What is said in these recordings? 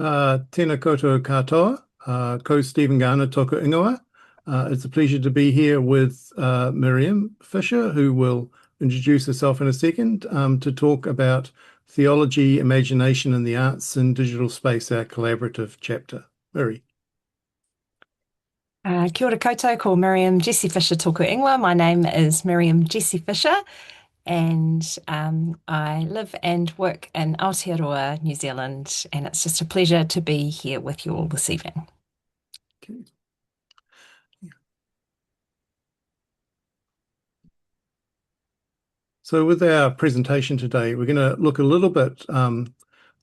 Tēnā koutou katoa, ko Stephen Garner tōku ingoa. It's a pleasure to be here with Miriam Fisher, who will introduce herself in a second, to talk about theology, imagination and the arts in digital space, our collaborative chapter. Miri. Kia ora koutou, ko Miriam Jessie Fisher tōku ingoa. My name is Miriam Jessie Fisher, and I live and work in Aotearoa, New Zealand, and it's just a pleasure to be here with you all this evening. Okay. So with our presentation today, we're going to look a little bit on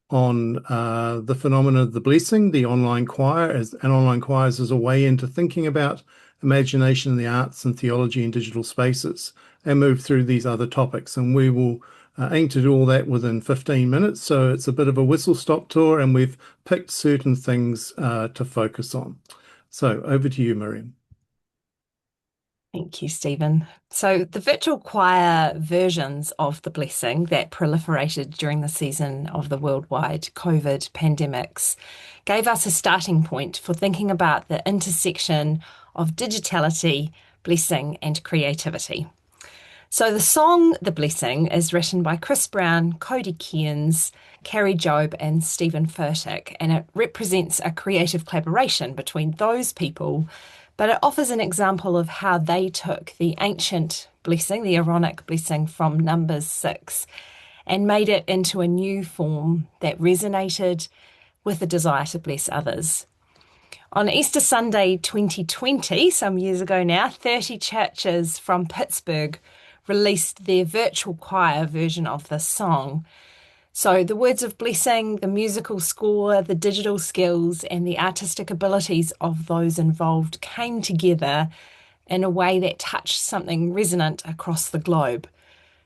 the phenomenon of the blessing, the online choir, and online choirs as a way into thinking about imagination in the arts and theology in digital spaces, and move through these other topics. And we will aim to do all that within 15 minutes. So it's a bit of a whistle-stop tour, and we've picked certain things to focus on. So over to you, Miriam. Thank you, Stephen. So the virtual choir versions of the blessing that proliferated during the season of the worldwide COVID pandemics gave us a starting point for thinking about the intersection of digitality, blessing, and creativity. So the song The Blessing is written by Chris Brown, Cody Kearns, Carrie Job, and Stephen Furtick, and it represents a creative collaboration between those people, but it offers an example of how they took the ancient blessing, the Aaronic blessing from Numbers 6, and made it into a new form that resonated with the desire to bless others. On Easter Sunday 2020, some years ago now, 30 churches from Pittsburgh released their virtual choir version of this song. So the words of blessing, the musical score, the digital skills, and the artistic abilities of those involved came together in a way that touched something resonant across the globe.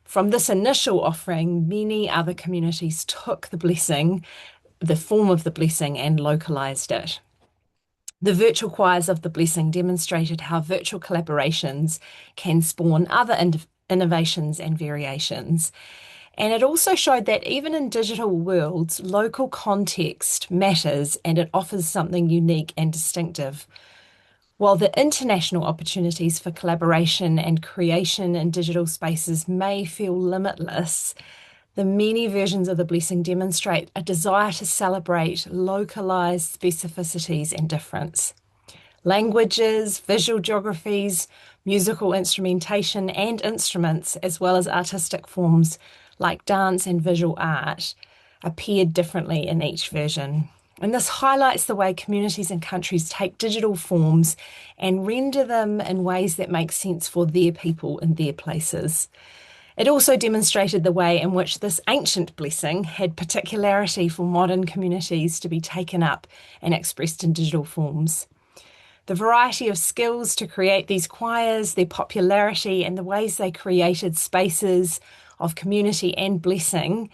From this initial offering, many other communities took the blessing, the form of the blessing, and localized it. The virtual choirs of the blessing demonstrated how virtual collaborations can spawn other innovations and variations. And it also showed that even in digital worlds, local context matters and it offers something unique and distinctive. While the international opportunities for collaboration and creation in digital spaces may feel limitless, the many versions of the blessing demonstrate a desire to celebrate localized specificities and difference. Languages, visual geographies, musical instrumentation and instruments, as well as artistic forms like dance and visual art, appeared differently in each version. And this highlights the way communities and countries take digital forms and render them in ways that make sense for their people and their places. It also demonstrated the way in which this ancient blessing had particularity for modern communities to be taken up and expressed in digital forms. The variety of skills to create these choirs, their popularity, and the ways they created spaces of community and blessing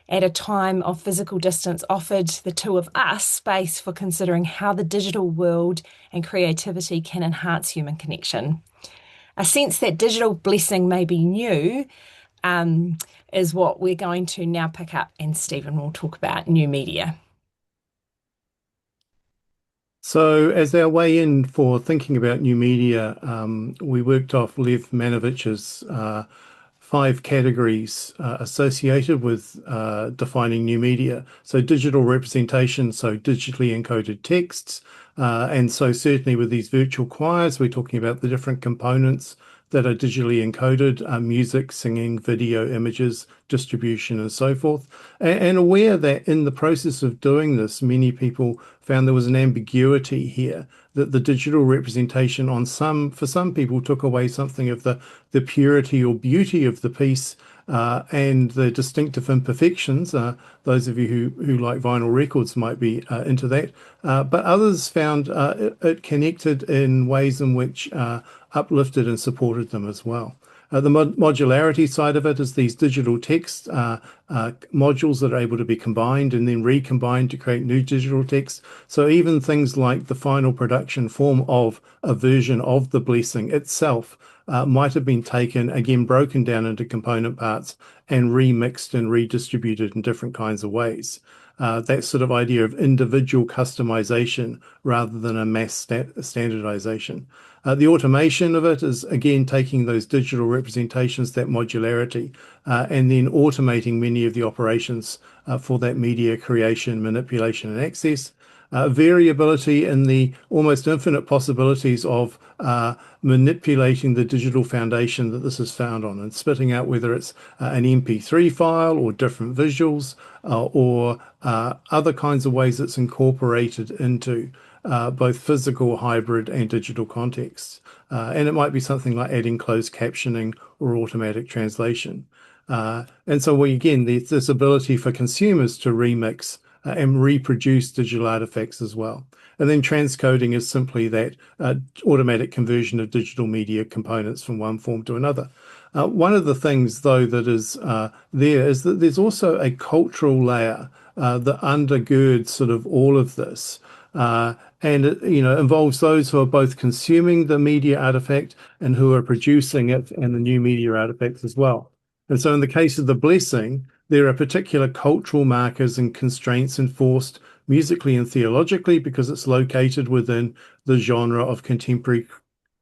at a time of physical distance offered the two of us space for considering how the digital world and creativity can enhance human connection. A sense that digital blessing may be new is what we're going to now pick up, and Stephen will talk about new media. So as our way in for thinking about new media, we worked off Lev Manovich's 5 categories associated with defining new media. So digital representation, so digitally encoded texts. And so certainly with these virtual choirs, we're talking about the different components that are digitally encoded, music, singing, video, images, distribution, and so forth. And aware that in the process of doing this, many people found there was an ambiguity here, that the digital representation for some people took away something of the purity or beauty of the piece and the distinctive imperfections. Those of you who like vinyl records might be into that. But others found it connected in ways in which uplifted and supported them as well. The modularity side of it is these digital text modules that are able to be combined and then recombined to create new digital text. So even things like the final production form of a version of the blessing itself might have been taken, again, broken down into component parts and remixed and redistributed in different kinds of ways. that sort of idea of individual customization rather than a mass standardization. The automation of it is, again, taking those digital representations, that modularity, and then automating many of the operations for that media creation, manipulation, and access. Variability in the almost infinite possibilities of manipulating the digital foundation that this is found on and spitting out whether it's an MP3 file or different visuals or other kinds of ways it's incorporated into both physical, hybrid, and digital contexts. And it might be something like adding closed captioning or automatic translation. And so again, there's this ability for consumers to remix and reproduce digital artifacts as well. And then transcoding is simply that automatic conversion of digital media components from one form to another. One of the things, though, that is there is that there's also a cultural layer that undergirds sort of all of this. And it, involves those who are both consuming the media artifact and who are producing it and the new media artifacts as well. And so in the case of the blessing, there are particular cultural markers and constraints enforced musically and theologically because it's located within the genre of contemporary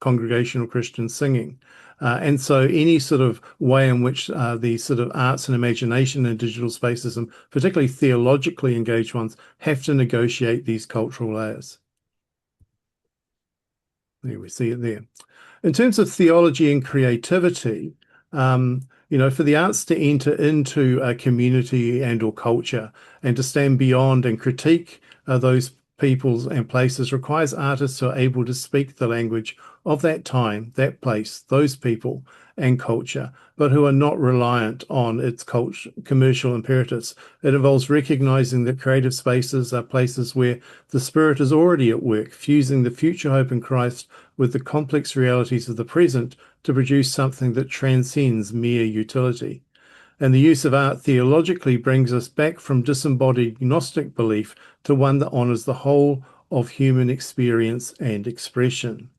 congregational Christian singing. And so any sort of way in which the sort of arts and imagination in digital spaces, and particularly theologically engaged ones, have to negotiate these cultural layers. There we see it there. In terms of theology and creativity, for the arts to enter into a community and or culture and to stand beyond and critique those peoples and places requires artists who are able to speak the language of that time, that place, those people and culture, but who are not reliant on its commercial imperatives. It involves recognizing that creative spaces are places where the Spirit is already at work, fusing the future hope in Christ with the complex realities of the present to produce something that transcends mere utility. And the use of art theologically brings us back from disembodied Gnostic belief to one that honors the whole of human experience and expression.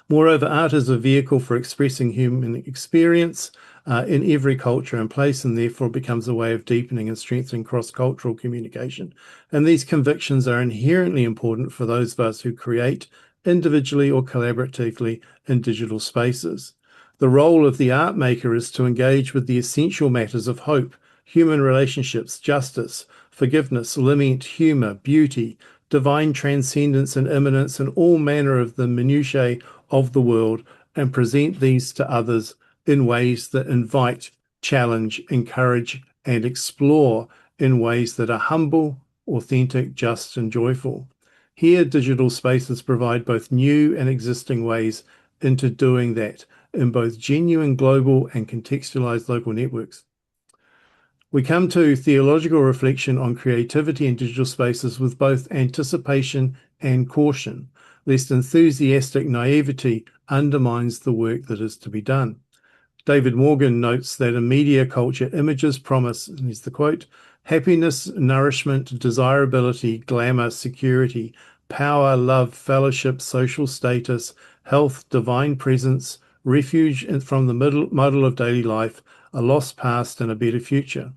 Moreover, art is a vehicle for expressing human experience in every culture and place, and therefore becomes a way of deepening and strengthening cross-cultural communication. And these convictions are inherently important for those of us who create individually or collaboratively in digital spaces. The role of the art maker is to engage with the essential matters of hope, human relationships, justice, forgiveness, lament, humor, beauty, divine transcendence and immanence, and all manner of the minutiae of the world, and present these to others in ways that invite, challenge, encourage, and explore in ways that are humble, authentic, just, and joyful. Here, digital spaces provide both new and existing ways into doing that in both genuine global and contextualized local networks. We come to theological reflection on creativity in digital spaces with both anticipation and caution, lest enthusiastic naivety undermines the work that is to be done. David Morgan notes that in media culture, images promise, and here's the quote, happiness, nourishment, desirability, glamour, security, power, love, fellowship, social status, health, divine presence, refuge from the muddle of daily life, a lost past, and a better future.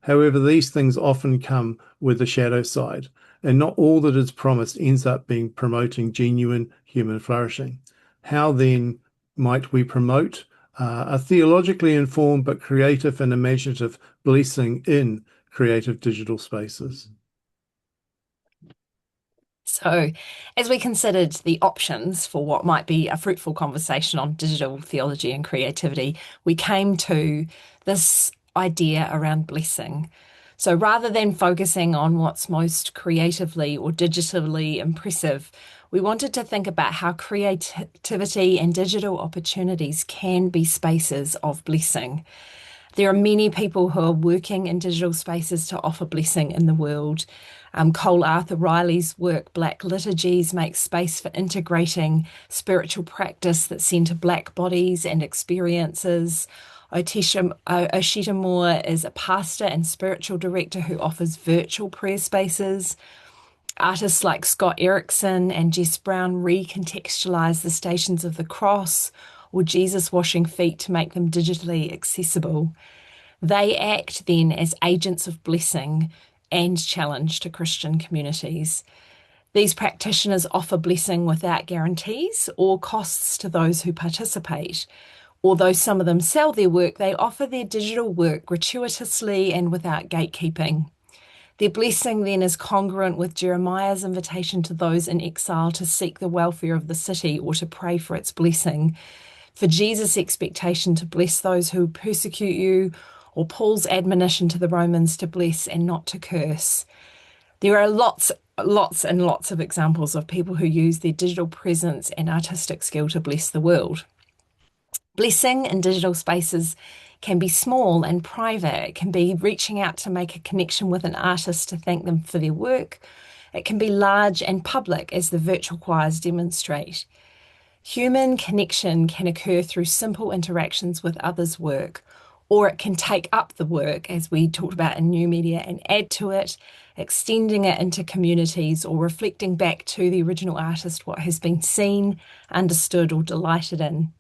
However, these things often come with a shadow side, and not all that is promised ends up being promoting genuine human flourishing. How then might we promote a theologically informed but creative and imaginative blessing in creative digital spaces? So, as we considered the options for what might be a fruitful conversation on digital theology and creativity, we came to this idea around blessing. So, rather than focusing on what's most creatively or digitally impressive, we wanted to think about how creativity and digital opportunities can be spaces of blessing. There are many people who are working in digital spaces to offer blessing in the world. Cole Arthur Riley's work, Black Liturgies, makes space for integrating spiritual practice that centre Black bodies and experiences. Oshita Moore is a pastor and spiritual director who offers virtual prayer spaces. Artists like Scott Erickson and Jess Brown recontextualise the Stations of the Cross or Jesus washing feet to make them digitally accessible. They act then as agents of blessing and challenge to Christian communities. These practitioners offer blessing without guarantees or costs to those who participate. Although some of them sell their work, they offer their digital work gratuitously and without gatekeeping. Their blessing then is congruent with Jeremiah's invitation to those in exile to seek the welfare of the city or to pray for its blessing, for Jesus' expectation to bless those who persecute you, or Paul's admonition to the Romans to bless and not to curse. There are lots and lots of examples of people who use their digital presence and artistic skill to bless the world. Blessing in digital spaces can be small and private. It can be reaching out to make a connection with an artist to thank them for their work. It can be large and public, as the virtual choirs demonstrate. Human connection can occur through simple interactions with others' work, or it can take up the work, as we talked about in new media, and add to it, extending it into communities or reflecting back to the original artist what has been seen, understood, or delighted in.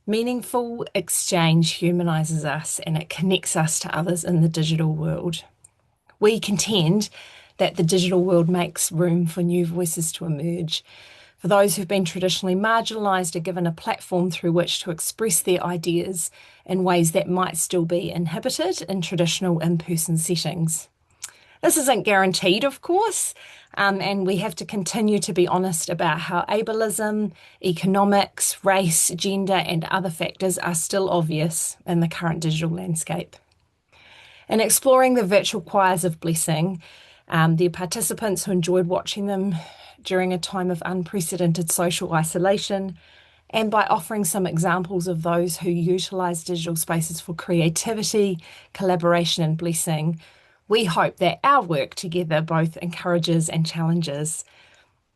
Meaningful exchange humanizes us and it connects us to others in the digital world. We contend that the digital world makes room for new voices to emerge. For those who've been traditionally marginalized are given a platform through which to express their ideas in ways that might still be inhibited in traditional in-person settings. This isn't guaranteed, of course, and we have to continue to be honest about how ableism, economics, race, gender, and other factors are still obvious in the current digital landscape. In exploring the virtual choirs of blessing, the participants who enjoyed watching them during a time of unprecedented social isolation, and by offering some examples of those who utilise digital spaces for creativity, collaboration, and blessing, we hope that our work together both encourages and challenges.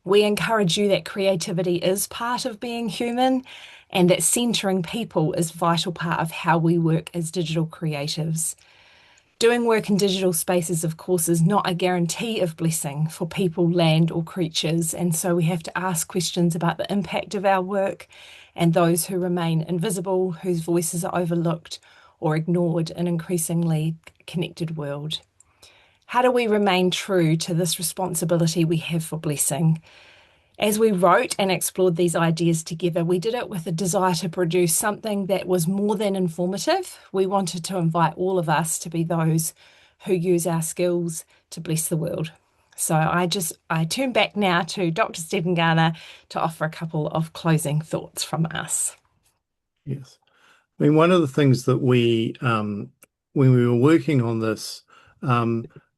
We encourage you that creativity is part of being human and that centering people is a vital part of how we work as digital creatives. Doing work in digital spaces, of course, is not a guarantee of blessing for people, land, or creatures, and so we have to ask questions about the impact of our work and those who remain invisible, whose voices are overlooked or ignored in an increasingly connected world. How do we remain true to this responsibility we have for blessing? As we wrote and explored these ideas together, we did it with a desire to produce something that was more than informative. We wanted to invite all of us to be those who use our skills to bless the world. So I turn back now to Dr. Stephen Garner to offer a couple of closing thoughts from us. Yes. I mean, one of the things that when we were working on this,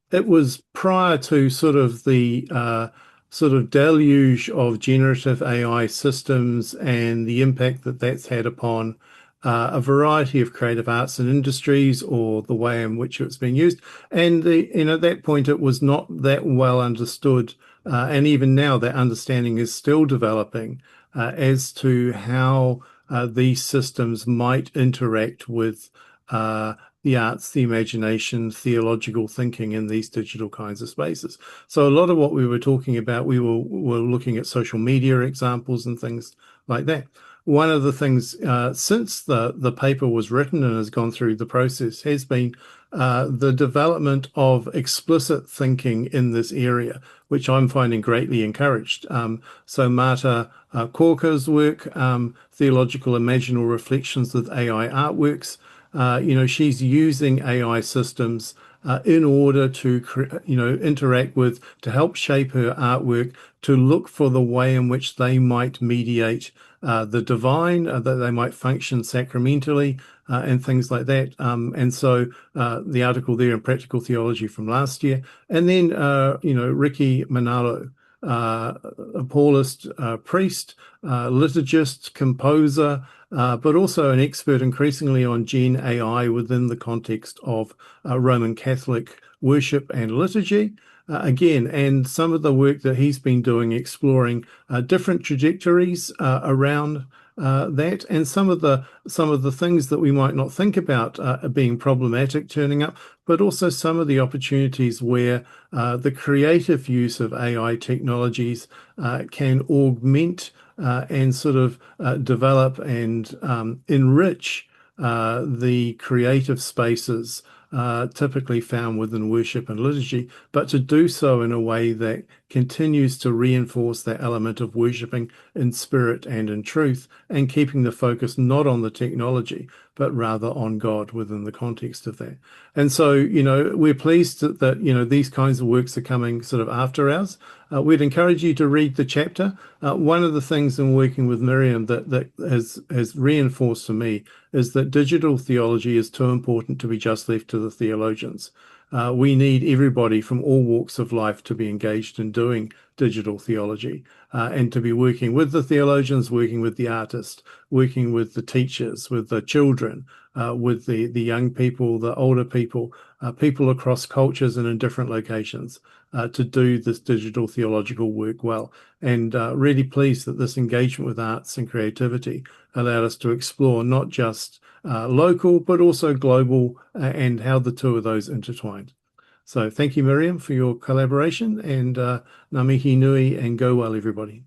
it was prior to sort of the sort of deluge of generative AI systems and the impact that that's had upon a variety of creative arts and industries, or the way in which it's being used. And at that point, it was not that well understood, and even now, that understanding is still developing as to how these systems might interact with the arts, the imagination, theological thinking in these digital kinds of spaces. So a lot of what we were talking about, were looking at social media examples and things like that. One of the things since the paper was written and has gone through the process has been the development of explicit thinking in this area, which I'm finding greatly encouraged. So Marta Corker's work, Theological Imaginal Reflections with AI Artworks, she's using AI systems in order to, interact with, to help shape her artwork, to look for the way in which they might mediate the divine, that they might function sacramentally, and things like that. And so the article there in Practical Theology from last year. And then, Ricky Manalo, a Paulist priest, liturgist, composer, but also an expert increasingly on Gen AI within the context of Roman Catholic worship and liturgy. Again, and some of the work that he's been doing exploring different trajectories around that, and some of the things that we might not think about being problematic turning up, but also some of the opportunities where the creative use of AI technologies can augment and sort of develop and enrich the creative spaces typically found within worship and liturgy, but to do so in a way that continues to reinforce that element of worshiping in spirit and in truth, and keeping the focus not on the technology, but rather on God within the context of that. And so, we're pleased that, these kinds of works are coming sort of after ours. We'd encourage you to read the chapter. One of the things in working with Miriam that has reinforced for me is that digital theology is too important to be just left to the theologians. We need everybody from all walks of life to be engaged in doing digital theology, and to be working with the theologians, working with the artists, working with the teachers, with the children, with the young people, the older people, people across cultures and in different locations, to do this digital theological work well. And really pleased that this engagement with arts and creativity allowed us to explore not just local, but also global, and how the two of those intertwined. So thank you, Miriam, for your collaboration, and ngā mihi nui, and go well, everybody.